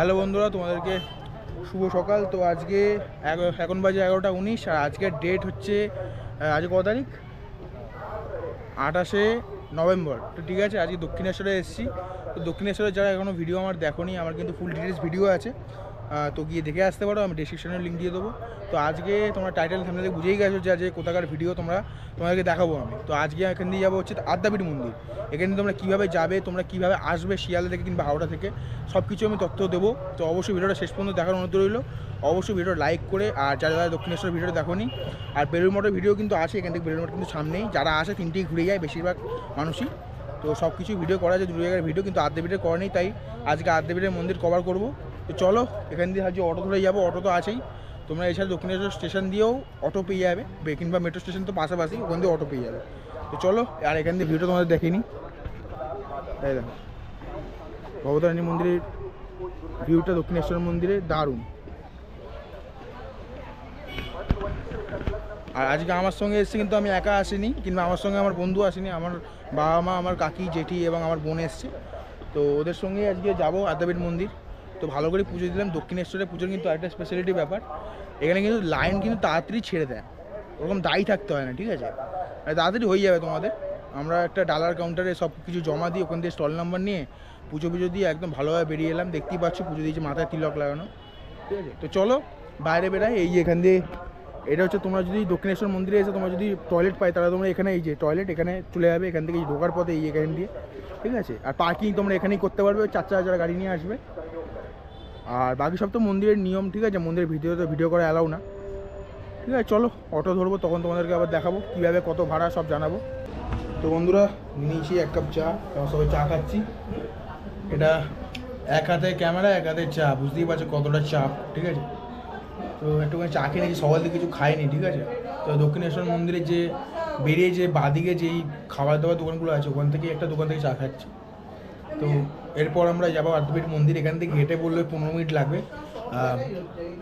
Hello বন্ধুরা, তোমাদেরকে শুভ সকাল। তো আজকে এখন বাজে 11টা 19 আর আজকের ডেট হচ্ছে আজকে কত তারিখ? 28শে নভেম্বর। তো ঠিক আছে, আজকে দক্ষিণেশ্বরে এসেছি। তো দক্ষিণেশ্বরে যারা এখনও ভিডিও আমার দেখোনি, আমার কিন্তু ফুল ডিটেলস ভিডিও আছে, তো গিয়ে দেখে আসতে পারো। আমি ডেসক্রিপশনে লিঙ্ক দিয়ে দেবো। তো আজকে তোমরা টাইটেল সামনে থেকে বুঝেই গেছো যে আজকে কোথাকার ভিডিও তোমাদেরকে দেখাবো আমি। তো আজকে এখান দিয়ে যাবো হচ্ছে আদ্যাপীঠ মন্দির। এখানে তোমরা কীভাবে যাবে, তোমরা কীভাবে আসবে শিয়ালদা থেকে কিংবা হাওড়া থেকে, সব কিছু আমি তথ্য দেবো। তো অবশ্যই ভিডিওটা শেষ পর্যন্ত দেখার অনুরোধ রইলো। অবশ্যই ভিডিওটা লাইক করে, আর যারা যারা দক্ষিণেশ্বর ভিডিওটা দেখোনি, আর বেলুড় মঠের ভিডিও কিন্তু আছে এখান থেকে। বেলুড় মঠ কিন্তু সামনেই, যারা আসে তিনটেই ঘুরে যায় বেশিরভাগ মানুষই। তো সব কিছু ভিডিও করা যায়, দু জায়গার ভিডিও, কিন্তু আদ্যাপীঠের করা নেই, তাই আজকে আদ্যাপীঠের মন্দির কভার করবো। তো চলো, এখান দিয়ে আজকে অটো ধরে যাবো, অটো তো আছেই। তোমরা এছাড়া দক্ষিণেশ্বর স্টেশন দিয়েও অটো পেয়ে যাবে, কিংবা মেট্রো স্টেশন তো পাশাপাশি, ওখান দিয়ে অটো পেয়ে যাবে। তো চলো, আর এখান দিয়ে ভিডিও তোমাদের দেখিনি। তাই দেখো ভবতারিণী মন্দিরের ভিউটা দক্ষিণেশ্বর মন্দিরে দারুণ। আর আজকে আমার সঙ্গে এসেছে, কিন্তু আমি একা আসিনি, কিংবা আমার সঙ্গে আমার বন্ধু আসেনি। আমার বাবা মা, আমার কাকি, জেঠি এবং আমার বোন এসছে। তো ওদের সঙ্গে আজকে যাবো আদ্যাপীঠ মন্দির। তো ভালো করে পুজো দিলাম। দক্ষিণেশ্বরের পুজোর কিন্তু একটা স্পেশালিটি ব্যাপার, এখানে কিন্তু লাইন কিন্তু তাড়াতাড়ি ছেড়ে দেয়, ওরকম দায়ী থাকতে হয় না, ঠিক আছে? তাড়াতাড়ি হয়ে যাবে তোমাদের। আমরা একটা ডালার কাউন্টারে সব কিছু জমা দিই, ওখান থেকে স্টল নাম্বার নিয়ে পুজো দিয়ে একদম ভালোভাবে বেরিয়ে এলাম। দেখতেই পাচ্ছ পুজো দিয়েছে, মাথায় তিলক লাগানো, ঠিক আছে? তো চলো বাইরে বেরাই। এই যে এখান দিয়ে, এটা হচ্ছে তোমরা যদি দক্ষিণেশ্বর মন্দিরে এসে তোমরা যদি টয়লেট পাই, তাহলে তোমরা এখানে, এই যে টয়লেট এখানে চলে যাবে, এখান থেকে ঢোকার পথে এই এখান দিয়ে, ঠিক আছে? আর পার্কিং তোমরা এখানেই করতে পারবে, 4 যারা গাড়ি নিয়ে আসবে। আর বাকি সব তো মন্দিরের নিয়ম, ঠিক আছে? মন্দিরের ভিতরে তো ভিডিও করা অ্যালাউ না, ঠিক আছে? চলো অটো ধরবো, তখন তোমাদেরকে আবার দেখাবো কীভাবে কত ভাড়া সব জানাবো। তো বন্ধুরা, নিয়েছি 1 কাপ চা, আমরা সবাই চা খাচ্ছি। এটা এক হাতে ক্যামেরা, এক হাতে চা, বুঝতেই পারছো কতটা চাপ, ঠিক আছে? তো একটুখানি চা খেয়ে নিয়েছি, সকাল থেকে কিছু খাইনি, ঠিক আছে? তো দক্ষিণেশ্বর মন্দিরে যে বেরিয়ে যে বাঁদিকে যেই খাবার দাবার দোকানগুলো আছে, ওখান থেকে একটা দোকান থেকে চা খাচ্ছি। তো এরপর আমরা যাবো আদ্যাপীঠ মন্দির। এখান থেকে হেঁটে বললে 15 মিনিট লাগবে।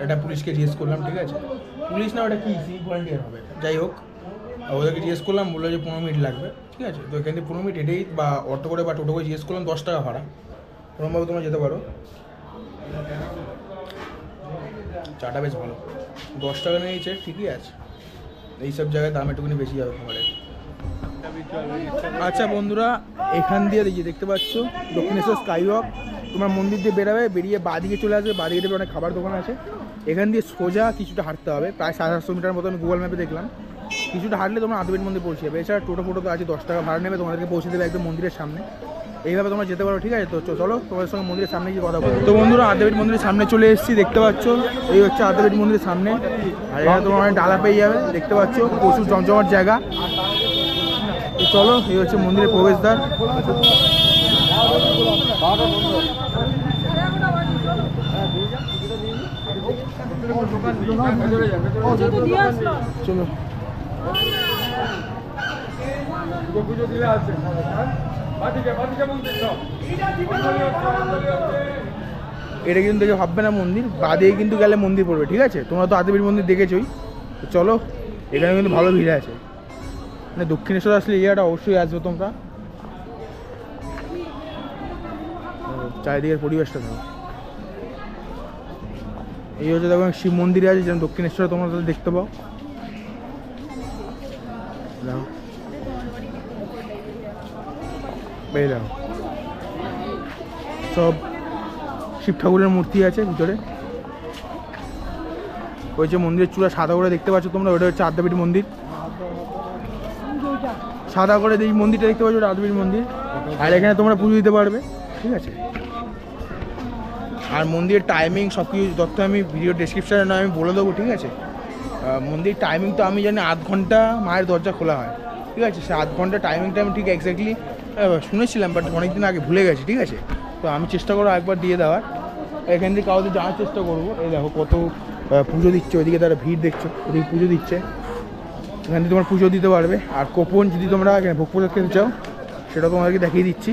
এটা পুলিশকে জিজ্ঞেস করলাম, ঠিক আছে? পুলিশ না, ওটা কি সিভিক ভলেন্টিয়ার হবে, যাই হোক, ওদেরকে জিজ্ঞেস করলাম, বললো যে 15 মিনিট লাগবে, ঠিক আছে? তো এখান থেকে 15 মিনিট হেঁটেই বা অটো করে বা টোটো করে জিজ্ঞেস করলাম, 10 টাকা ভাড়া, ওরকমভাবে তোমরা যেতে পারো। চাটা বেশ ভালো, 10 টাকা নিয়েছে, ঠিকই আছে। এইসব জায়গায় দাম একটুখানি বেশি যাবে খাবারের। আচ্ছা বন্ধুরা, এখান দিয়ে দেখতে পাচ্ছ দক্ষিণেশ্বর স্কাইওয়াক। তোমার মন্দির দিয়ে বেরোবে, বেরিয়ে বাঁদিকে চলে আসবে, বাঁদিকে দেবে অনেক খাবার দোকান আছে। এখান দিয়ে সোজা কিছুটা হাঁটতে হবে, প্রায় 700 মিটার মতো আমি গুগল ম্যাপে দেখলাম। কিছুটা হাঁটলে তোমরা আদ্যাপীঠ মন্দির পৌঁছে যাবে। এছাড়া টোটো তো আছে, 10 টাকা ভাড়া নেবে, তোমাদেরকে পৌঁছে দেবে একদম মন্দিরের সামনে। এইভাবে তোমরা যেতে পারো, ঠিক আছে? তো চলো তোমাদের সঙ্গে মন্দিরের সামনে গিয়ে কথা বলো। তো বন্ধুরা, আদ্যাপীঠ মন্দিরের সামনে চলে এসেছি, দেখতে পাচ্ছ এই হচ্ছে আদ্যাপীঠ মন্দিরের সামনে। আর এখানে তোমার অনেক ডালা পেয়ে যাবে, দেখতে পাচ্ছ প্রচুর জমজমাট জায়গা। তো চলো, এই হচ্ছে মন্দিরের প্রবেশদ্বার। চলো, এটা কিন্তু দেখে ভাববে না মন্দির, বাদে কিন্তু গেলে মন্দির পড়বে, ঠিক আছে? তোমরা তো আদ্যাপীঠ মন্দির দেখেছোই। তো চলো, এখানে কিন্তু ভালো ভিড় আছে, মানে দক্ষিণেশ্বর আসলে এই জায়গাটা অবশ্যই আসবে তোমরা। চারিদিকের পরিবেশটা দেখো। এই হচ্ছে দেখো শিব মন্দিরে আছে, যেমন দক্ষিণেশ্বরে তোমরা দেখতে পাও। দেখো, এই দেখো সব শিব ঠাকুরের মূর্তি আছে ভিতরে। ওই যে মন্দিরের চূড়া সাদা করে দেখতে পাচ্ছ তোমরা, ওটা হচ্ছে আদ্যাপীঠ মন্দির। সাদা করে এই মন্দিরটা দেখতে পাচ্ছ, ওটা আদ্যাপীঠ মন্দির। আর এখানে তোমরা পুজো দিতে পারবে, ঠিক আছে? আর মন্দিরের টাইমিং সব কিছু তথ্য আমি ভিডিও ডেসক্রিপশানে নয় আমি বলে দেবো, ঠিক আছে? মন্দির টাইমিং তো আমি জানি 8 ঘন্টা মায়ের দরজা খোলা হয়, ঠিক আছে? সে 8 ঘন্টা টাইমিংটা আমি ঠিক এক্স্যাক্টলি শুনেছিলাম, বাট অনেকদিন আগে ভুলে গেছি, ঠিক আছে? তো আমি চেষ্টা করবো একবার দিয়ে দেওয়ার। এখান থেকে কাউকে যাওয়ার চেষ্টা করবো। এই দেখো কত পুজো দিচ্ছে, ওইদিকে তারা ভিড় দেখছো, ওদিকে পুজো দিচ্ছে। এখান থেকে তোমার পুজো দিতে পারবে। আর কোপন যদি তোমরা ভোগ প্রসাদ খেতে চাও, সেটা তোমাদেরকে দেখিয়ে দিচ্ছি।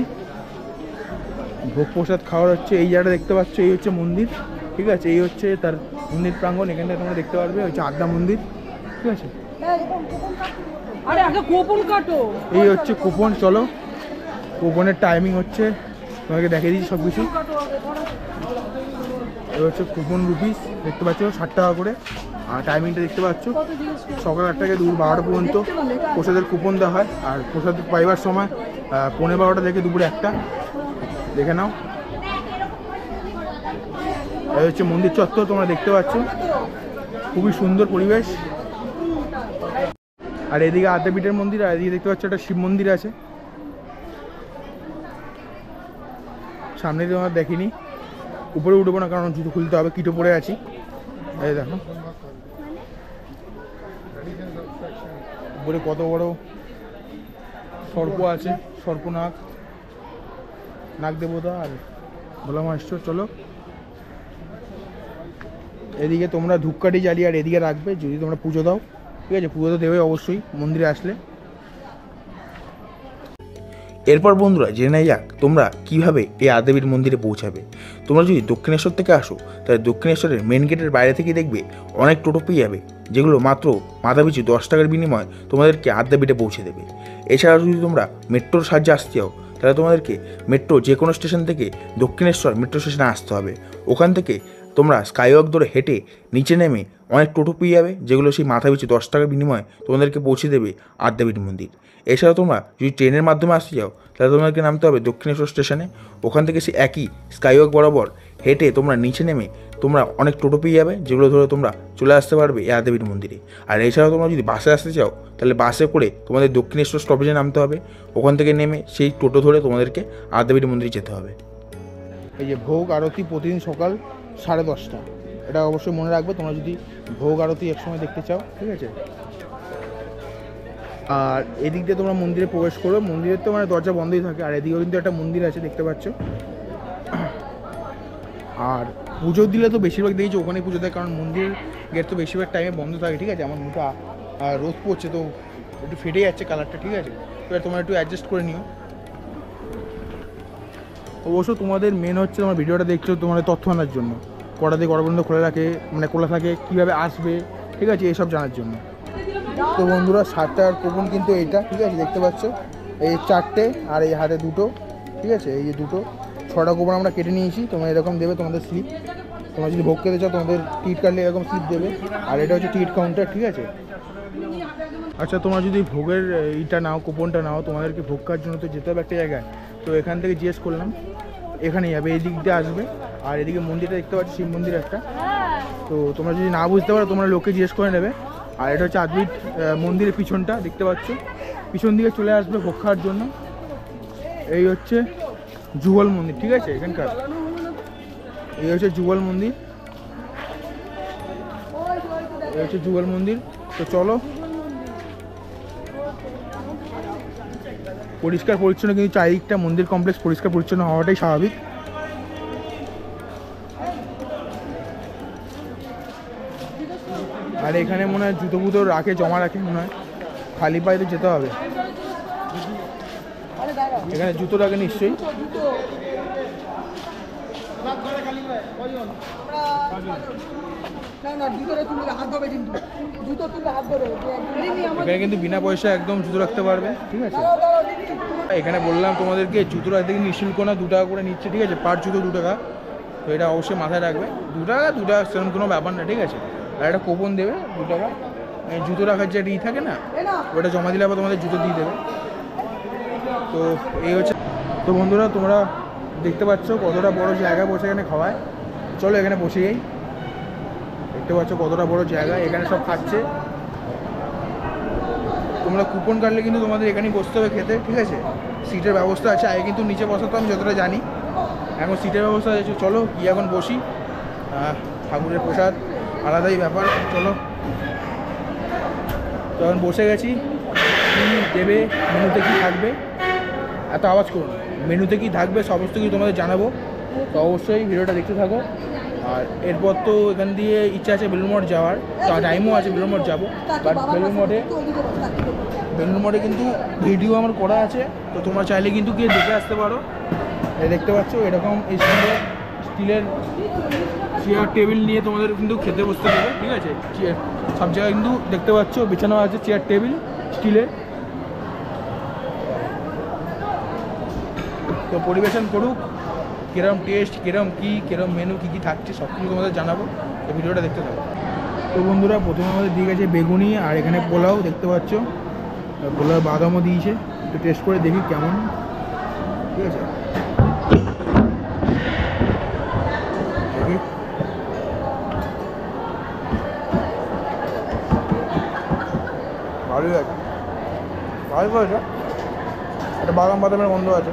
ভোগ প্রসাদ খাওয়ার হচ্ছে এই জায়গাটা দেখতে পাচ্ছ, এই হচ্ছে মন্দির, ঠিক আছে? এই হচ্ছে তার মন্দির প্রাঙ্গণ, এখান থেকে তোমরা দেখতে পারবে, হচ্ছে আদ্যা মন্দির, ঠিক আছে? এই হচ্ছে কুপন। চলো, কুপনের টাইমিং হচ্ছে তোমাকে দেখিয়ে দিচ্ছি সব কিছু। এটা হচ্ছে কুপন রুপিস, দেখতে পাচ্ছ 60 টাকা করে। আর টাইমিংটা দেখতে পাচ্ছ সকাল 8টা থেকে দুপুর 12টা পর্যন্ত প্রসাদের কুপন দেওয়া হয়। আর প্রসাদ পাইবার সময় 12:15 থেকে দুপুরে 1টা, দেখে নাও। এই হচ্ছে মন্দির চত্বর, তোমরা দেখতে পাচ্ছ খুবই সুন্দর পরিবেশ। আর এদিকে আদ্যাপীঠের মন্দির, আর এদিকে দেখতে পাচ্ছ একটা শিব মন্দির আছে। সামনে দিয়ে আমার দেখিনি, উপরে উঠবো না কারণ জুতো খুলতে হবে, কিটো পরে আছি। এই দেখো উপরে কত বড় সর্প আছে, সর্পনাগ, নাগ দেবতা আর ভোলা মহেশ্বর। চলো এদিকে তোমরা ধূপকাঠি জ্বালিয়ে আর এদিকে রাখবে যদি তোমরা পুজো দাও, ঠিক আছে? পুজো তো দেবে অবশ্যই মন্দিরে আসলে। এরপর বন্ধুরা জেনে নেওয়া যাক তোমরা কীভাবে এই আদ্যাপীঠ মন্দিরে পৌঁছাবে। তোমরা যদি দক্ষিণেশ্বর থেকে আসো তাহলে দক্ষিণেশ্বরের মেন গেটের বাইরে থেকে দেখবে অনেক টোটো পেয়ে যাবে, যেগুলো মাত্র মাথাপিছু 10 টাকার বিনিময়ে তোমাদেরকে আদ্যাপীঠে পৌঁছে দেবে। এছাড়াও যদি তোমরা মেট্রোর সাহায্যে আসতে চাও তাহলে তোমাদেরকে মেট্রো যে কোনো স্টেশন থেকে দক্ষিণেশ্বর মেট্রো স্টেশনে আসতে হবে। ওখান থেকে তোমরা স্কাইওয়াক ধরে হেঁটে নিচে নেমে অনেক টোটো পেয়ে যাবে, যেগুলো সেই মাথাপিছু 10 টাকার বিনিময়ে তোমাদেরকে পৌঁছে দেবে আদ্যাপীঠ মন্দির। এছাড়াও তোমরা যদি ট্রেনের মাধ্যমে আসতে চাও তাহলে তোমাদেরকে নামতে হবে দক্ষিণেশ্বর স্টেশনে। ওখান থেকে সে একই স্কাইওয়াক বরাবর হেঁটে তোমরা নিচে নেমে তোমরা অনেক টোটো পেয়ে যাবে, যেগুলো ধরে তোমরা চলে আসতে পারবে এই আদ্যাপীঠ মন্দিরে। আর এছাড়াও তোমরা যদি বাসে আসতে চাও তাহলে বাসে করে তোমাদের দক্ষিণেশ্বর স্টপেজে নামতে হবে। ওখান থেকে নেমে সেই টোটো ধরে তোমাদেরকে আদ্যাপীঠ মন্দিরে যেতে হবে। এই যে ভোগ আরতি প্রতিদিন সকাল 10:30, এটা অবশ্যই মনে রাখবে তোমরা যদি ভোগ আরতি একসময় দেখতে চাও, ঠিক আছে? আর এদিক দিয়ে তোমরা মন্দিরে প্রবেশ করো, মন্দিরের তো মানে দরজা বন্ধই থাকে। আর এদিকেও কিন্তু একটা মন্দির আছে, দেখতে পাচ্ছ। আর পুজো দিলে তো বেশিরভাগ দেখেছি ওখানেই পুজো দেয়, কারণ মন্দিরের গেট তো বেশিরভাগ টাইমে বন্ধ থাকে, ঠিক আছে? আমার মুখটা রোদ পড়ছে তো একটু ফেটে যাচ্ছে কালারটা, ঠিক আছে? এবার তোমরা একটু অ্যাডজাস্ট করে নিও। অবশ্য তোমাদের মেন হচ্ছে তোমার ভিডিওটা দেখছো তোমাদের তথ্য আনার জন্য, কটা দিয়ে কটা পর্যন্ত খোলা রাখে, মানে খোলা থাকে, কীভাবে আসবে, ঠিক আছে? এইসব জানার জন্য। তো বন্ধুরা 60 টাকার কুপন কিন্তু এইটা, ঠিক আছে? দেখতে পাচ্ছ এই 4টে আর এই হাতে 2টো, ঠিক আছে? এই যে 2টো 6টা কুপন আমরা কেটে নিয়েছি। তোমরা এরকম দেবে তোমাদের স্লিপ, তোমরা যদি ভোগ খেতে চাও তোমাদের টিকিট কাটলে এরকম স্লিপ দেবে। আর এটা হচ্ছে টিকিট কাউন্টার, ঠিক আছে? আচ্ছা তোমরা যদি ভোগের এইটা নাও, কুপনটা নাও, তোমাদেরকে ভোগ খাওয়ার জন্য তো যেতে হবে একটা জায়গায়। তো এখান থেকে জিজ্ঞেস করলাম, এখানে যাবে, এই দিক দিয়ে আসবে। আর এদিকে মন্দিরটা দেখতে পাচ্ছি, শিব মন্দির একটা। তো তোমরা যদি না বুঝতে পারো তোমরা লোককে জিজ্ঞেস করে নেবে। আর এটা হচ্ছে আদ্যাপীঠ মন্দিরের পিছনটা, দেখতে পাচ্ছ। পিছন দিকে চলে আসবে ভোগ খাওয়ার জন্য। এই হচ্ছে যুগল মন্দির, ঠিক আছে? এখানকার এই হচ্ছে যুগল মন্দির, এই হচ্ছে যুগল মন্দির। তো চলো, পরিষ্কার পরিচ্ছন্ন কিন্তু চারিদিকটা মন্দির কমপ্লেক্স পরিষ্কার পরিচ্ছন্ন হওয়াটাই স্বাভাবিক। আর এখানে মনে হয় জুতো ফুতো রাখে, জমা রাখে মনে হয়, খালি পায়ে তো যেতে হবে। এখানে জুতো রাখে নিশ্চয়ই। এখানে কিন্তু বিনা পয়সা একদম জুতো রাখতে পারবে, ঠিক আছে? এখানে বললাম তোমাদেরকে জুতো রাখতে কিন্তু নিঃশুল্ক না, 2 টাকা করে নিচ্ছে, ঠিক আছে? পার জুতো 2 টাকা। তো এটা অবশ্যই মাথায় রাখবে, 2 টাকা সেরকম কোনো ব্যাপার না, ঠিক আছে? আর একটা কুপন দেবে 2 টাকা, জুতো রাখার যে একটা থাকে না, ওটা জমা দিলে আবার তোমাদের জুতো দিয়ে দেবে। তো এই হচ্ছে। তো বন্ধুরা তোমরা দেখতে পাচ্ছ কতটা বড় জায়গা বসে এখানে খাওয়ায়। চলো এখানে বসে যাই। দেখতে পাচ্ছ কতটা বড় জায়গা, এখানে সব খাচ্ছে। তোমরা কুপন কাটলে কিন্তু তোমাদের এখানেই বসতে হবে খেতে, ঠিক আছে? সিটের ব্যবস্থা আছে, আগে কিন্তু নিচে বসাতো আমি যতটা জানি, এখন সিটের ব্যবস্থা আছে। চলো গিয়ে এখন বসি, ঠাকুরের প্রসাদ আলাদাই ব্যাপার। চলো তখন বসে গেছি, কী দেবে, মেনুতে কী থাকবে, এত আওয়াজ করুন, মেনুতে কী থাকবে সমস্ত কিছু তোমাদের জানাবো। তো অবশ্যই ভিডিওটা দেখতে থাকো। আর এরপর তো এখান দিয়ে ইচ্ছা আছে বেলুড় মঠ যাওয়ার, টাইমও আছে বেলুড় মঠ যাবো। বাট বেলুড় মঠে কিন্তু ভিডিও আমার করা আছে, তো তোমরা চাইলে কিন্তু গিয়ে দেখে আসতে পারো। দেখতে পাচ্ছ এরকম স্টিলের চেয়ার টেবিল নিয়ে তোমাদের কিন্তু খেতে বসতে হবে, ঠিক আছে? সব জায়গায় কিন্তু দেখতে পাচ্ছ বিছানো আছে চেয়ার টেবিল স্টিলের। তো পরিবেশন করুক কিরম টেস্ট, কিরম মেনু, কী থাকছে সব কিছু তোমাদের জানাবো। তো ভিডিওটা দেখতে থাকো। তো বন্ধুরা প্রথমে আমাদের দিয়ে গেছে বেগুনি, আর এখানে পোলাও দেখতে পাচ্ছ, পোলাও বাদামও দিয়েছে। একটু টেস্ট করে দেখি কেমন, ঠিক আছে। দেখি ভালোই আছে, ভালো করেছে। একটা বাদামের গন্ধ আছে।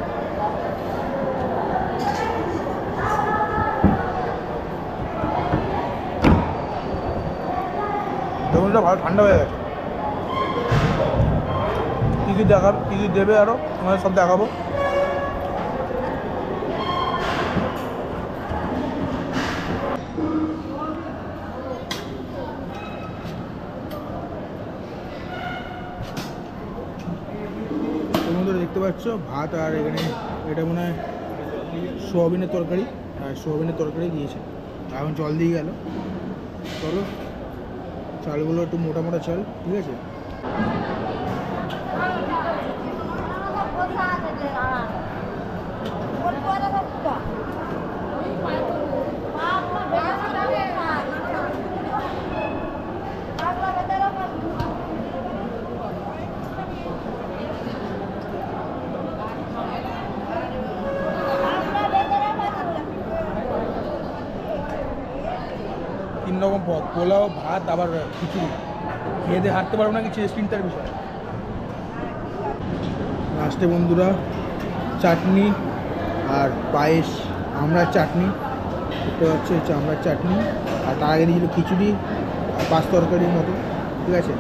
বেগুনটা ভালো ঠান্ডা হয়ে গেছে। কী কী দেবে আরও তোমাদের সব দেখাবো। তোমরা দেখতে পাচ্ছ ভাত, আর এখানে এটা মনে হয় সোয়াবিনের তরকারি, আর সোয়াবিনের তরকারি দিয়েছে। এখন জল দিয়ে গেল। চলো, চালগুলো একটু মোটা মোটা চাল, ঠিক আছে। তিন রকম পদ, পোলাও, ভাত, আবার খিচুড়ি। খেয়ে দিয়ে হাঁটতে পারবো না, কিছু চিন্তার বিষয়। লাস্টে বন্ধুরা চাটনি আর পায়েস, আমড়ার চাটনি, এটা হচ্ছে আমড়ার চাটনি। আর তার আগে দিয়েছিল খিচুড়ি আর পাঁচ তরকারির মতো, ঠিক আছে।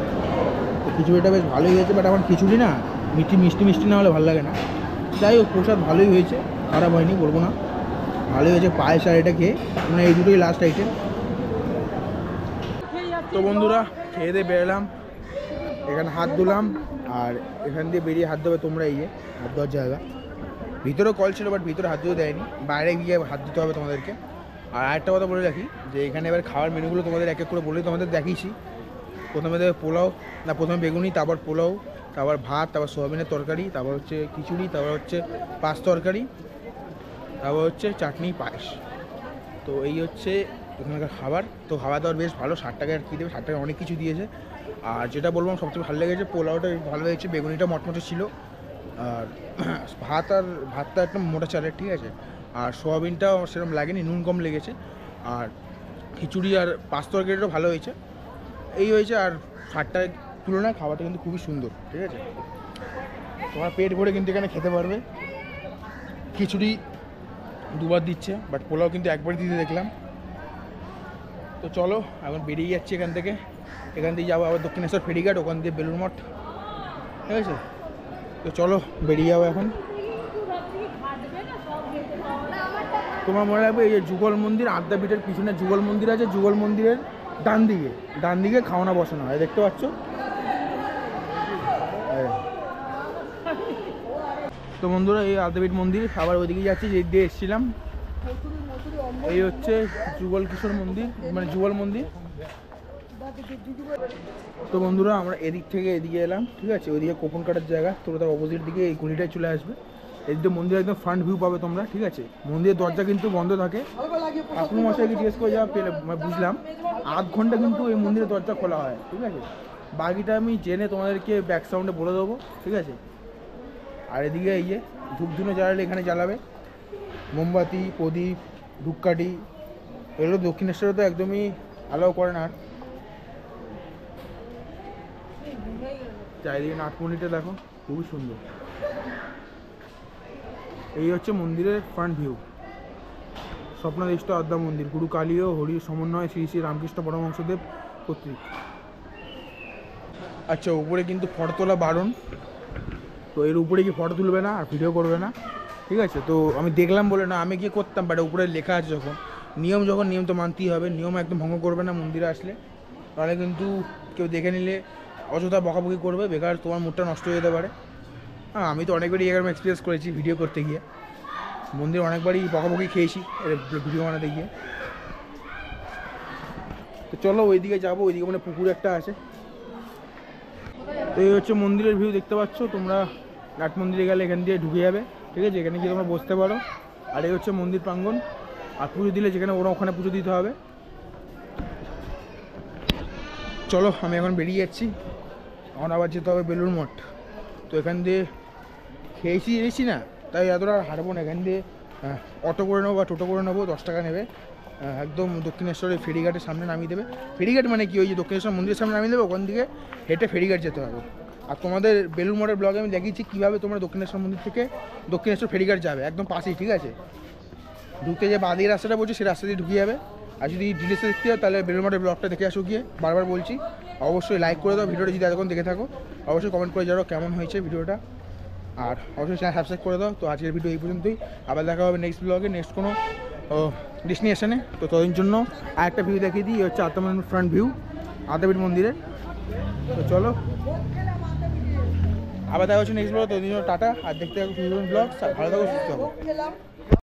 তো খিচুড়িটা বেশ ভালোই হয়েছে, বাট আমার খিচুড়ি না মিষ্টি না হলে ভালো লাগে না। যাই হোক, প্রসাদ ভালোই হয়েছে, খারাপ হয়নি বলবো না, ভালোই হয়েছে। পায়েস আর এটা খেয়ে মানে এই দুটোই লাস্ট আইটেম। তো বন্ধুরা খেয়ে দিয়ে বেরোলাম, এখানে হাত ধুলাম, আর এখান দিয়ে বেরিয়ে হাত দেবে তোমরা, এই যে হাত দেওয়ার জায়গা। ভিতরেও কল ছিল, বাট ভিতরে হাত ধুতে দেয়নি, বাইরে গিয়ে হাত দিতে হবে তোমাদেরকে। আর আরেকটা কথা বলে রাখি, যে এখানে এবার খাওয়ার মেনুগুলো তোমাদের এক এক করে বলে তোমাদের দেখিয়েছি। প্রথমে দেবে পোলাও, না প্রথমে বেগুনি, তারপর পোলাও, তারপর ভাত, তারপর সোয়াবিনের তরকারি, তারপর হচ্ছে খিচুড়ি, তারপর হচ্ছে পাঁচ তরকারি, তারপর হচ্ছে চাটনি, পায়েস। তো এই হচ্ছে এখানকার খাবার। তো খাবার দাবার বেশ ভালো, 60 টাকায় আর কী দেবে, 60 টাকায় অনেক কিছু দিয়েছে। আর যেটা বললাম সবচেয়ে ভালো লেগেছে, পোলাওটা ভালো হয়েছে, বেগুনিটা মটমটে ছিল, আর ভাতটা একদম মোটা চালের, ঠিক আছে। আর সোয়াবিনটাও সেরকম লাগেনি, নুন কম লেগেছে। আর খিচুড়ি আর পাঁচ তরকারিটাও ভালো হয়েছে, এই হয়েছে। আর 60 টাকার তুলনায় খাবারটা কিন্তু খুবই সুন্দর, ঠিক আছে। তোমার পেট ভরে কিন্তু এখানে খেতে পারবে। খিচুড়ি দুবার দিচ্ছে, বাট পোলাও কিন্তু একবার দিতে দেখলাম। তো চলো এখন বেরিয়ে যাচ্ছি এখান থেকে যাবো আবার দক্ষিণেশ্বর ফেরিঘাট, ওখান দিয়ে বেলুড় মঠ, ঠিক আছে। তো চলো বেরিয়ে যাবো এখন। তোমার মনে রাখবে, এই যে যুগল মন্দির, আদ্যাপীঠের পিছনে যুগল মন্দির আছে, যুগল মন্দিরের ডান দিকে খাওয়ানা বসানো হয়, দেখতে পাচ্ছ। তো বন্ধুরা এই আদ্যাপীঠ মন্দির, আবার ওইদিকে যাচ্ছি যে দিয়ে এসেছিলাম। এই হচ্ছে যুগল কিশোর মন্দির, মানে যুগল মন্দির। তো বন্ধুরা আমরা এদিক থেকে এদিকে এলাম, ঠিক আছে। ওইদিকে কোপন কাটার জায়গা, তো তার অপোজিট দিকে এই গলিটায় চলে আসবে। এদিকে মন্দির একদম ফ্রন্ট ভিউ পাবে তোমরা, ঠিক আছে। মন্দিরের দরজা কিন্তু বন্ধ থাকে। ঠাকুর মশাইকে জিজ্ঞেস করে যা পেলে বুঝলাম, আধ ঘন্টা কিন্তু এই মন্দিরের দরজা খোলা হয়, ঠিক আছে। বাকিটা আমি জেনে তোমাদেরকে ব্যাক সাউন্ডে বলে দেবো, ঠিক আছে। আর এদিকে এই যে ধূপধুনো জ্বালালে এখানে জ্বালাবে, মোমবাতি, প্রদীপ, ধূপকাঠি, এগুলো দক্ষিণেশ্বরে তো একদমই অ্যালাউ করে না। চারিদিকে নাটমন্ডিটা দেখো, খুবই সুন্দর। এই হচ্ছে মন্দিরের ফ্রন্ট ভিউ। স্বপ্নাদিষ্ট আদ্যা মন্দির, গুরু কালী ও হরির সমন্বয়, শ্রী শ্রী রামকৃষ্ণ পরমহংসদেব কর্তৃক। আচ্ছা, উপরে কিন্তু ফটো তোলা বারণ, তো এর উপরে কি ফটো তুলবে না আর ভিডিও করবে না, ঠিক আছে। তো আমি দেখলাম বলে না, আমি গিয়ে করতাম, বাট উপরে লেখা আছে যখন নিয়ম তো মানতেই হবে। নিয়ম একদম ভঙ্গ করবে না মন্দিরে আসলে, তাহলে কিন্তু কেউ দেখে নিলে অযথা বকাবকি করবে, বেকার তোমার মুডটা নষ্ট হয়ে যেতে পারে। হ্যাঁ, আমি তো অনেকবারই এরকম এক্সপিরিয়েন্স করেছি ভিডিও করতে গিয়ে, মন্দিরে অনেকবারই বকাবকি খেয়েছি ভিডিও বানাতে গিয়ে। তো চলো ওইদিকে যাবো, ওইদিকে মানে পুকুর একটা আছে। তো এই হচ্ছে মন্দিরের ভিউ, দেখতে পাচ্ছ তোমরা। নাট মন্দিরে গেলে এখান দিয়ে ঢুকে যাবে, ঠিক আছে। এখানে গিয়ে তোমরা বসতে পারো, আর এই হচ্ছে মন্দির প্রাঙ্গণ। আর পুজো দিলে যেখানে ওরা ওখানে পুজো দিতে হবে। চলো আমি এখন বেরিয়ে যাচ্ছি, এখন আবার যেতে হবে বেলুড় মঠ। তো এখান দিয়ে খেয়েছি এনেছি না, তাই এতটা হাঁটবো না, এখান দিয়ে অটো করে নেবো বা টোটো করে নেবো, 10 টাকা নেবে। একদম দক্ষিণেশ্বরের ফেরিঘাটের সামনে নামিয়ে দেবে। ফেরিঘাট মানে কি, ওই যে দক্ষিণেশ্বর মন্দিরের সামনে নামিয়ে দেবে, ওখান থেকে হেঁটে ফেরিঘাট যেতে হবে। আর তোমাদের বেলুড় মঠের ব্লগে আমি দেখিয়েছি কীভাবে তোমরা দক্ষিণেশ্বর মন্দির থেকে দক্ষিণেশ্বর ফেরিঘাট যাবে, একদম পাশেই, ঠিক আছে। ঢুকতে যে বাঁ দিকে রাস্তাটা বলছি সেই রাস্তা দিয়ে ঢুকে যাবে। আর যদি ডিটেলসে দেখতে হয় তাহলে বেলুড় মঠের ব্লগটা দেখে আসো গিয়ে, বারবার বলছি। অবশ্যই লাইক করে দাও ভিডিওটা, যদি এতক্ষণ দেখে থাকো অবশ্যই কমেন্ট করে জানাও কেমন হয়েছে ভিডিওটা। আর অবশ্যই চ্যানেল সাবস্ক্রাইব করে দাও। তো আজকের ভিডিও এই পর্যন্তই, আবার দেখা হবে নেক্সট ব্লগে, নেক্সট কোনো ডেস্টিনেশনে। তো ততদিন জন্য আরেকটা ভিউ দেখিয়ে দিই, হচ্ছে আত্মামন্দির ফ্রন্ট ভিউ আদ্যাপীঠ মন্দিরের। তো চলো আবার দেখা হচ্ছে নেক্সট ব্লগ, ততদিন জন্য টাটা। আর দেখতে থাকো সুন্দর ব্লগ, ভালো থাকো, সুস্থ থাকো।